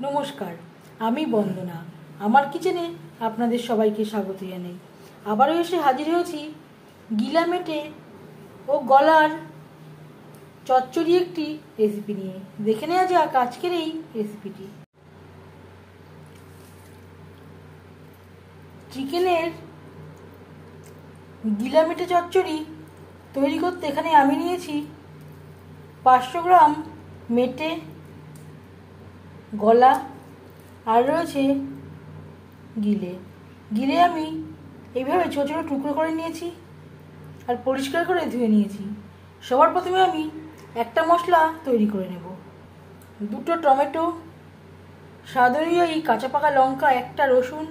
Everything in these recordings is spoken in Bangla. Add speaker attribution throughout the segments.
Speaker 1: নমস্কার, আমি বন্দনা। আমার কিচেনে আপনাদের সবাইকে স্বাগত জানাই। আবারও এসে হাজির হয়েছি গিলা মেটে ও গলার চচ্চড়ি একটি রেসিপি নিয়ে। দেখে নেওয়া যাক আজকের এই রেসিপিটি। চিকেনের গিলা মেটে চচ্চড়ি তৈরি করতে এখানে আমি নিয়েছি 500 গ্রাম মেটে, গলা আর রয়েছে গিলে আমি এইভাবে ছোটো ছোটো টুকরো করে নিয়েছি আর পরিষ্কার করে ধুয়ে নিয়েছি। সবার প্রথমে আমি একটা মশলা তৈরি করে নেব। 2টো টমেটো, স্বাদ অনুযায়ী কাঁচা পাকা লঙ্কা, একটা রসুন,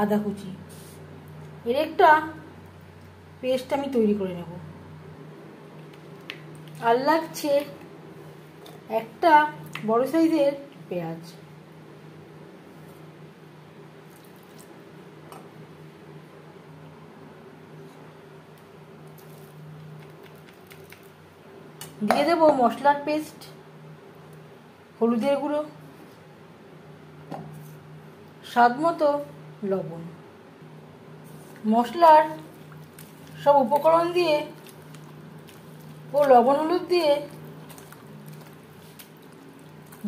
Speaker 1: আদা কুচি, এর একটা পেস্ট আমি তৈরি করে নেব। আর লাগছে একটা বড় সাইজের পেঁয়াজ। দিয়ে দেব মশলার পেস্ট, হলুদের গুঁড়ো, স্বাদ মতো লবণ। মশলার সব উপকরণ দিয়ে ও লবণ হলুদ দিয়ে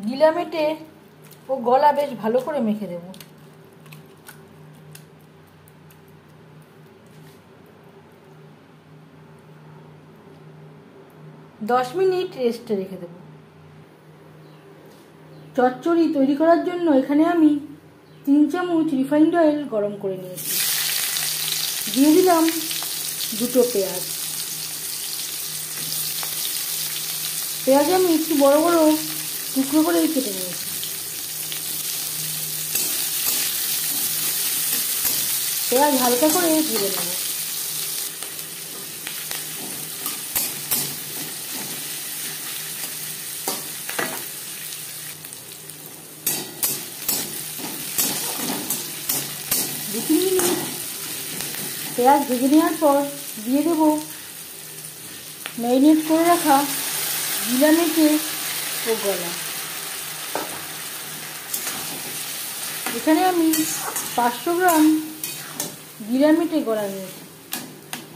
Speaker 1: গিলা মেটে ও গলা বেশ ভালো করে মেখে দেব। দশ মিনিট রেস্টে রেখে দেব। চচ্চড়ি তৈরি করার জন্য এখানে আমি 3 চামচ রিফাইন্ড অয়েল গরম করে নিয়েছি। দিয়ে দিলাম 2টো পেঁয়াজ। পেঁয়াজ আমি একটু বড় বড় টুকরো করে কেটে নিয়েছি। পেঁয়াজ হালকা করে ভেজে নেব। পেঁয়াজ ভেজে নেওয়ার পর দিয়ে দেব ম্যারিনেট করে রাখা গিলা মেটে ও গলা। এখানে আমি 500 গ্রাম গিলা মেটে গলা নিয়েছি।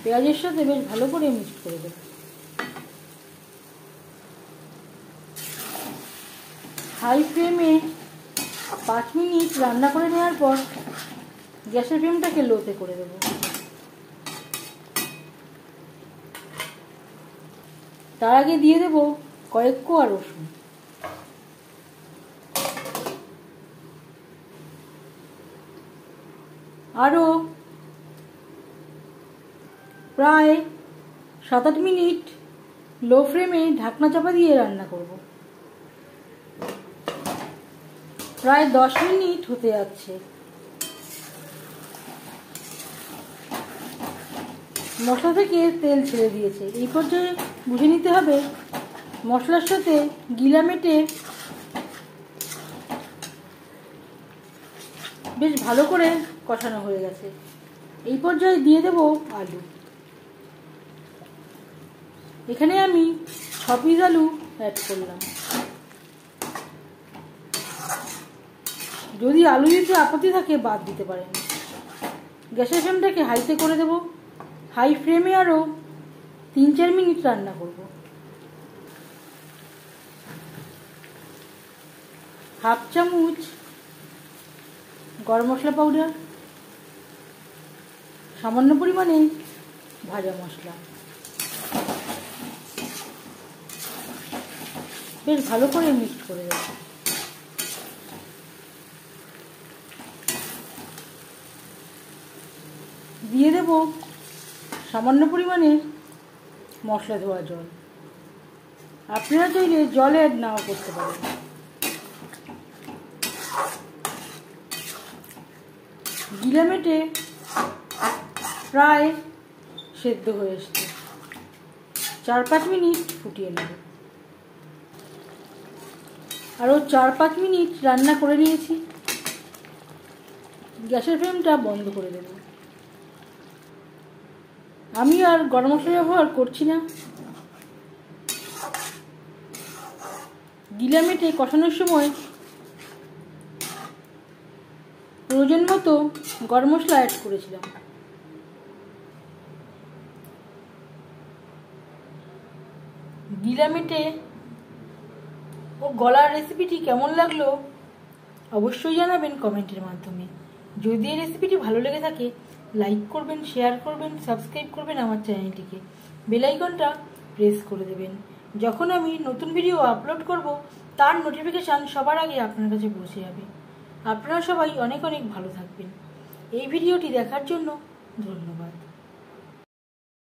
Speaker 1: পেঁয়াজের সাথে বেশ ভালো করে মিক্স করে দেব। হাই ফ্লেমে 5 মিনিট রান্না করে নেওয়ার পর গ্যাসের ফ্লেমটাকে লোতে করে দেব। তার আগে দিয়ে দেব কয়েক কোয়া রসুন। আরও প্রায় 7-8 মিনিট লো ফ্লেমে ঢাকনা চাপা দিয়ে রান্না করব। প্রায় 10 মিনিট হতে যাচ্ছে। মশলা থেকে তেল ছেড়ে দিয়েছে। এই পর্যায়ে বুঝে নিতে হবে মশলার সাথে গিলা মেটে বেশ ভালো করে কষানো হয়ে গেছে। এই পর্যায়ে দিয়ে দেব আলু। এখানে আমি 6 পিস আলু অ্যাড করলাম। যদি আলু দিতে আপত্তি থাকে বাদ দিতে পারেন। গ্যাসের ফ্লেমটাকে হাইতে করে দেব। হাই ফ্লেমে আরও 3-4 মিনিট রান্না করব। হাফ চামচ গরম মশলা পাউডার, সামান্য পরিমাণে ভাজা মশলা, বেশ ভালো করে মিক্স করে দেব। দিয়ে দেব সামান্য পরিমাণে মশলা ধোয়া জল। আপনারা চাইলে জল অ্যাড নাও করতে পারেন। গিলা মেটে প্রায় সেদ্ধ হয়ে এসছে। 4-5 মিনিট ফুটিয়ে নেব। আরও 4-5 মিনিট রান্না করে নিয়েছি। গ্যাসের ফ্লেমটা বন্ধ করে দেব। আমি আর গরম মশলা ব্যবহার করছি না। গিলা মেটে কষানোর সময় প্রয়োজন মতো গরম মশলা অ্যাড করেছিলাম। গিলামেটে ও গলার রেসিপিটি কেমন লাগলো অবশ্যই জানাবেন কমেন্টের মাধ্যমে। যদি এই রেসিপিটি ভালো লেগে থাকে লাইক করবেন, শেয়ার করবেন, সাবস্ক্রাইব করবেন আমার চ্যানেলটিকে, বেল আইকনটা প্রেস করে দেবেন। যখন আমি নতুন ভিডিও আপলোড করব তার নোটিফিকেশান সবার আগে আপনার কাছে পৌঁছে যাবে। আপনারা সবাই অনেক অনেক ভালো থাকবেন। এই ভিডিওটি দেখার জন্য ধন্যবাদ।